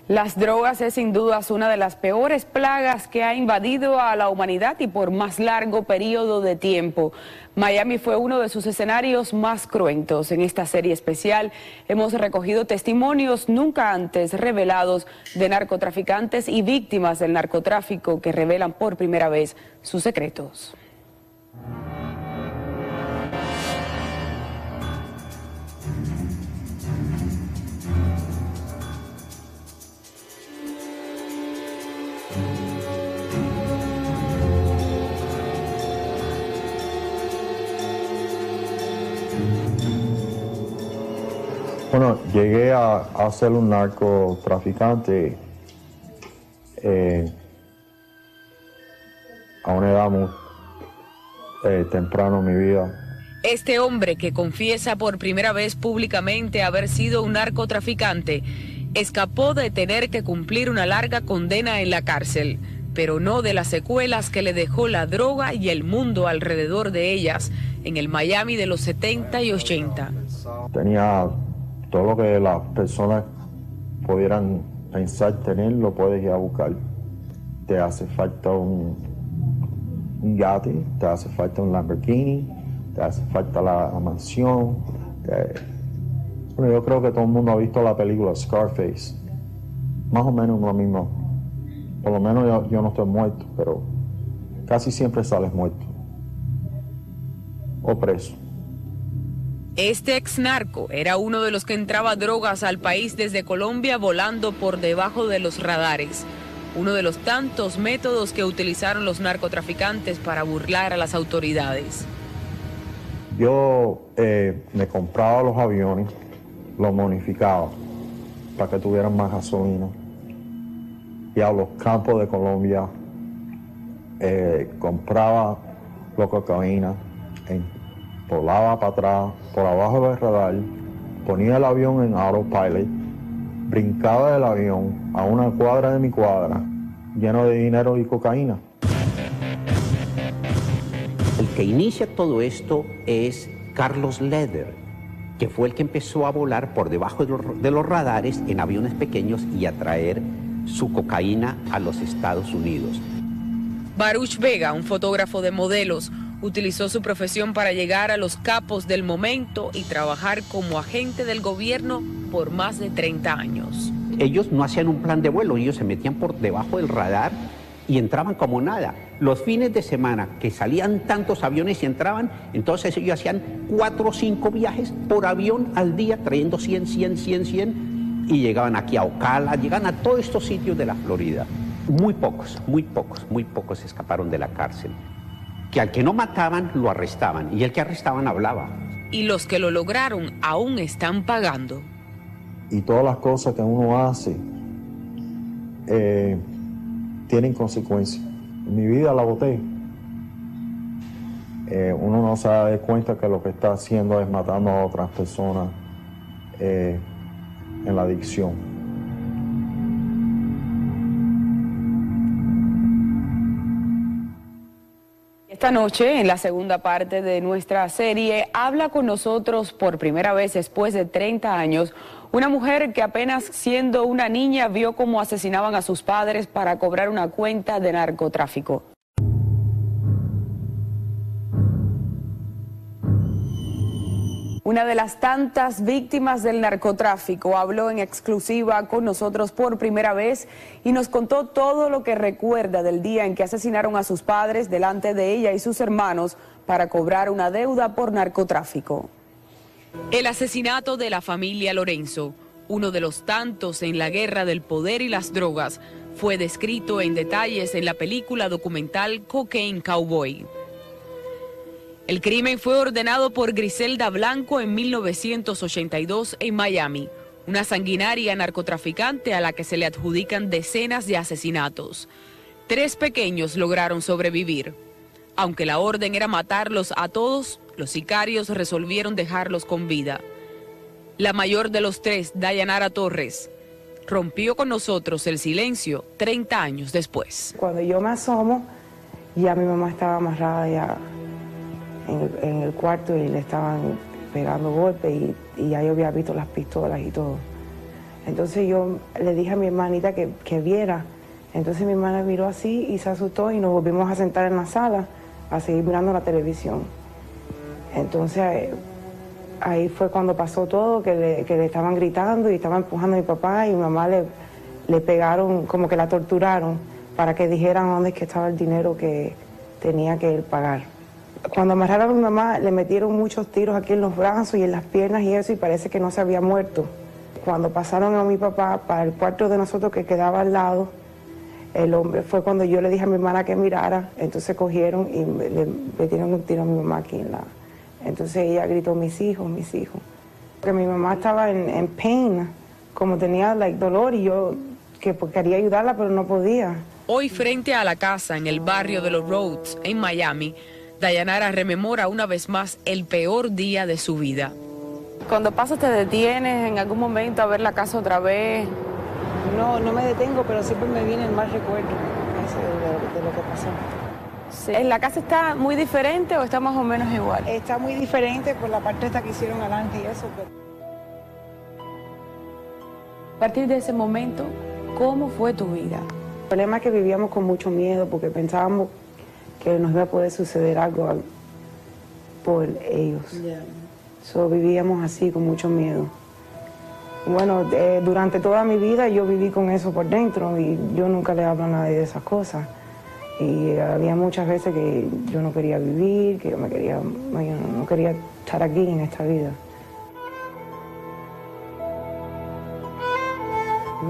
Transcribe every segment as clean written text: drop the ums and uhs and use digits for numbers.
Las drogas es sin dudas una de las peores plagas que ha invadido a la humanidad y por más largo periodo de tiempo. Miami fue uno de sus escenarios más cruentos. En esta serie especial hemos recogido testimonios nunca antes revelados de narcotraficantes y víctimas del narcotráfico que revelan por primera vez sus secretos. Bueno, llegué a ser un narcotraficante a una edad muy temprana en mi vida. Este hombre que confiesa por primera vez públicamente haber sido un narcotraficante, escapó de tener que cumplir una larga condena en la cárcel, pero no de las secuelas que le dejó la droga y el mundo alrededor de ellas en el Miami de los 70 y 80. Tenía todo lo que las personas pudieran pensar tener, lo puedes ir a buscar. Te hace falta un yate, te hace falta un Lamborghini, te hace falta la mansión. Bueno, yo creo que todo el mundo ha visto la película Scarface. Más o menos lo mismo. Por lo menos yo no estoy muerto, pero casi siempre sales muerto. O preso. Este ex narco era uno de los que entraba drogas al país desde Colombia volando por debajo de los radares. Uno de los tantos métodos que utilizaron los narcotraficantes para burlar a las autoridades. Yo me compraba los aviones, los modificaba para que tuvieran más gasolina. Y a los campos de Colombia compraba la cocaína, volaba para atrás, por abajo del radar, ponía el avión en autopilot, brincaba del avión a una cuadra de mi cuadra, lleno de dinero y cocaína. El que inicia todo esto es Carlos Leder, que fue el que empezó a volar por debajo de los radares en aviones pequeños y a traer su cocaína a los Estados Unidos. Baruch Vega, un fotógrafo de modelos, utilizó su profesión para llegar a los capos del momento y trabajar como agente del gobierno por más de 30 años. Ellos no hacían un plan de vuelo, ellos se metían por debajo del radar y entraban como nada. Los fines de semana que salían tantos aviones y entraban, entonces ellos hacían 4 o 5 viajes por avión al día, trayendo 100, y llegaban aquí a Ocala, llegaban a todos estos sitios de la Florida. Muy pocos escaparon de la cárcel. Que al que no mataban, lo arrestaban, y el que arrestaban hablaba. Y los que lo lograron aún están pagando. Y todas las cosas que uno hace tienen consecuencias. Mi vida la boté. Uno no se da cuenta que lo que está haciendo es matando a otras personas en la adicción. Esta noche, en la segunda parte de nuestra serie, habla con nosotros por primera vez después de 30 años, una mujer que apenas siendo una niña vio cómo asesinaban a sus padres para cobrar una cuenta de narcotráfico. Una de las tantas víctimas del narcotráfico habló en exclusiva con nosotros por primera vez y nos contó todo lo que recuerda del día en que asesinaron a sus padres delante de ella y sus hermanos para cobrar una deuda por narcotráfico. El asesinato de la familia Lorenzo, uno de los tantos en la guerra del poder y las drogas, fue descrito en detalles en la película documental Cocaine Cowboy. El crimen fue ordenado por Griselda Blanco en 1982 en Miami, una sanguinaria narcotraficante a la que se le adjudican decenas de asesinatos. 3 pequeños lograron sobrevivir. Aunque la orden era matarlos a todos, los sicarios resolvieron dejarlos con vida. La mayor de los 3, Dayanara Torres, rompió con nosotros el silencio 30 años después. Cuando yo me asomo, ya mi mamá estaba amarrada ya en el cuarto y le estaban pegando golpes y ya yo había visto las pistolas y todo. Entonces yo le dije a mi hermanita que viera. Entonces mi hermana miró así y se asustó y nos volvimos a sentar en la sala a seguir mirando la televisión. Entonces ahí fue cuando pasó todo, que le estaban gritando y estaban empujando a mi papá y mi mamá le pegaron, como que la torturaron para que dijeran dónde es que estaba el dinero que tenía que él pagar. Cuando amarraron a mi mamá le metieron muchos tiros aquí en los brazos y en las piernas y eso y parece que no se había muerto. Cuando pasaron a mi papá para el cuarto de nosotros que quedaba al lado, el hombre fue cuando yo le dije a mi hermana que mirara, entonces cogieron y le metieron un tiro a mi mamá aquí en la... Entonces ella gritó, mis hijos, mis hijos. Porque mi mamá estaba en pain, como tenía dolor y yo quería ayudarla pero no podía. Hoy frente a la casa en el barrio de los Rhodes, en Miami, Dayanara rememora una vez más el peor día de su vida. Cuando pasas te detienes en algún momento a ver la casa otra vez. No me detengo, pero siempre me viene el mal recuerdo de lo que pasó. Sí. ¿En la casa está muy diferente o está más o menos igual? Está muy diferente por la parte esta que hicieron adelante y eso. Pero... A partir de ese momento, ¿cómo fue tu vida? El problema es que vivíamos con mucho miedo porque pensábamos que nos iba a poder suceder algo por ellos. So, vivíamos así con mucho miedo. Bueno, durante toda mi vida yo viví con eso por dentro y yo nunca le hablo a nadie de esas cosas. Y había muchas veces que yo no quería vivir, que yo no quería estar aquí en esta vida.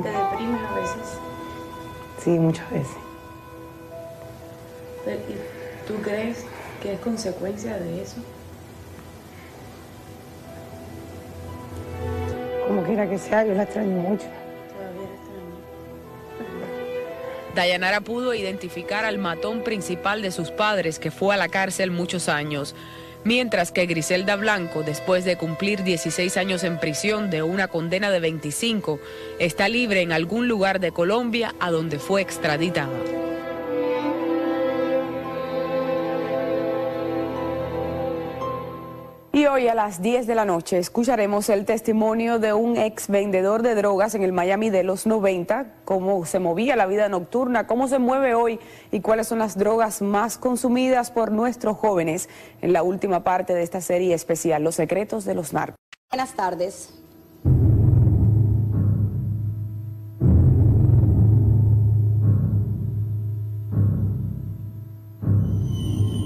¿Te deprimes a veces? Sí, muchas veces. ¿Y tú crees que es consecuencia de eso? Como quiera que sea, yo la extraño mucho. Todavía la extraño. Dayanara pudo identificar al matón principal de sus padres, que fue a la cárcel muchos años, mientras que Griselda Blanco, después de cumplir 16 años en prisión de una condena de 25, está libre en algún lugar de Colombia a donde fue extraditada. Y hoy a las 10 de la noche escucharemos el testimonio de un ex vendedor de drogas en el Miami de los 90, cómo se movía la vida nocturna, cómo se mueve hoy y cuáles son las drogas más consumidas por nuestros jóvenes en la última parte de esta serie especial, Los secretos de los narcos. Buenas tardes.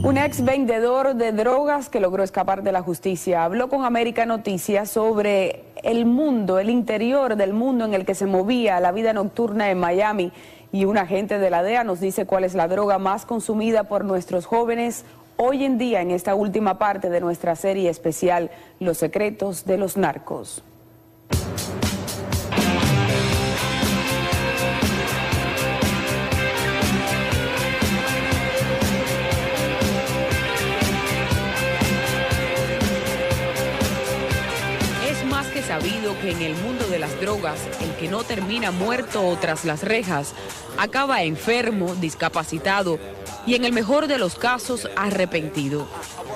Un ex vendedor de drogas que logró escapar de la justicia habló con América Noticias sobre el mundo, el interior del mundo en el que se movía la vida nocturna en Miami. Y un agente de la DEA nos dice cuál es la droga más consumida por nuestros jóvenes hoy en día en esta última parte de nuestra serie especial, Los secretos de los narcos. Sabido que en el mundo de las drogas, el que no termina muerto o tras las rejas, acaba enfermo, discapacitado y en el mejor de los casos arrepentido.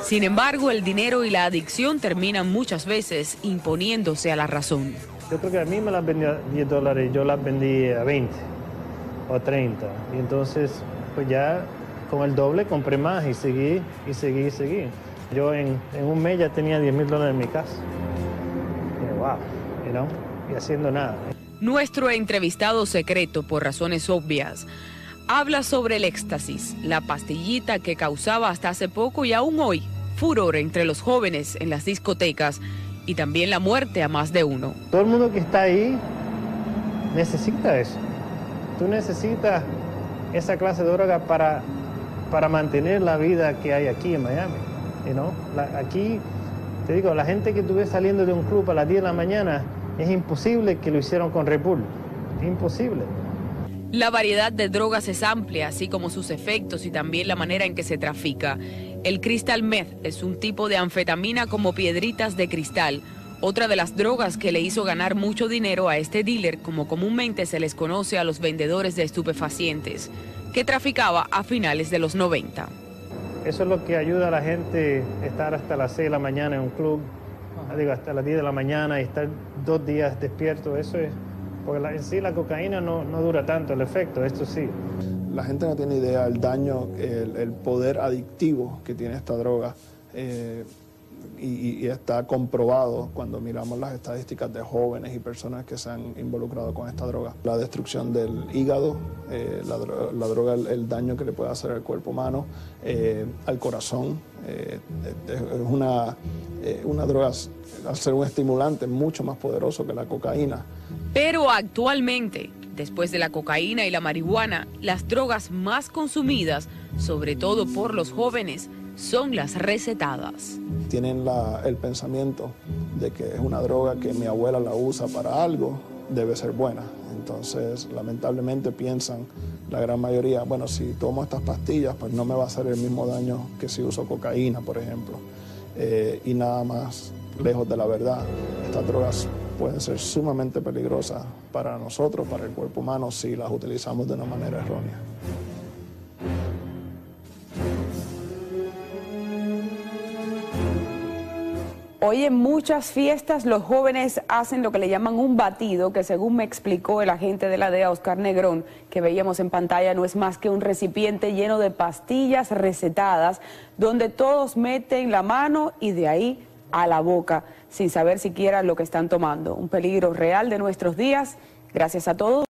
Sin embargo, el dinero y la adicción terminan muchas veces imponiéndose a la razón. Yo creo que a mí me las vendía a $10, yo las vendí a 20 o 30. Y entonces, pues ya con el doble compré más y seguí. Yo en un mes ya tenía $10,000 en mi casa. Wow, y haciendo nada. Nuestro entrevistado secreto, por razones obvias, habla sobre el éxtasis, la pastillita que causaba hasta hace poco y aún hoy furor entre los jóvenes en las discotecas y también la muerte a más de uno. Todo el mundo que está ahí necesita eso. Tú necesitas esa clase de droga para mantener la vida que hay aquí en Miami. Aquí... Te digo, la gente que tú ves saliendo de un club a las 10 de la mañana, es imposible que lo hicieron con Red Bull. Imposible. La variedad de drogas es amplia, así como sus efectos y también la manera en que se trafica. El crystal meth es un tipo de anfetamina como piedritas de cristal, otra de las drogas que le hizo ganar mucho dinero a este dealer, como comúnmente se les conoce a los vendedores de estupefacientes, que traficaba a finales de los 90. Eso es lo que ayuda a la gente a estar hasta las 6 de la mañana en un club, hasta las 10 de la mañana y estar 2 días despierto. Eso es Porque en sí la cocaína no dura tanto el efecto, esto sí. La gente no tiene idea del daño, el poder adictivo que tiene esta droga. Y está comprobado cuando miramos las estadísticas de jóvenes y personas que se han involucrado con esta droga. La destrucción del hígado, la droga, el daño que le puede hacer al cuerpo humano, al corazón. Es una droga, al ser un estimulante, mucho más poderoso que la cocaína. Pero actualmente, después de la cocaína y la marihuana, las drogas más consumidas, sobre todo por los jóvenes, son las recetadas. Tienen el pensamiento de que es una droga que mi abuela la usa para algo, debe ser buena. Entonces, lamentablemente piensan la gran mayoría, bueno, si tomo estas pastillas, pues no me va a hacer el mismo daño que si uso cocaína, por ejemplo. Y nada más lejos de la verdad. Estas drogas pueden ser sumamente peligrosas para nosotros, para el cuerpo humano, si las utilizamos de una manera errónea. Hoy en muchas fiestas los jóvenes hacen lo que le llaman un batido, que según me explicó el agente de la DEA, Oscar Negrón, que veíamos en pantalla, no es más que un recipiente lleno de pastillas recetadas, donde todos meten la mano y de ahí a la boca, sin saber siquiera lo que están tomando. Un peligro real de nuestros días. Gracias a todos.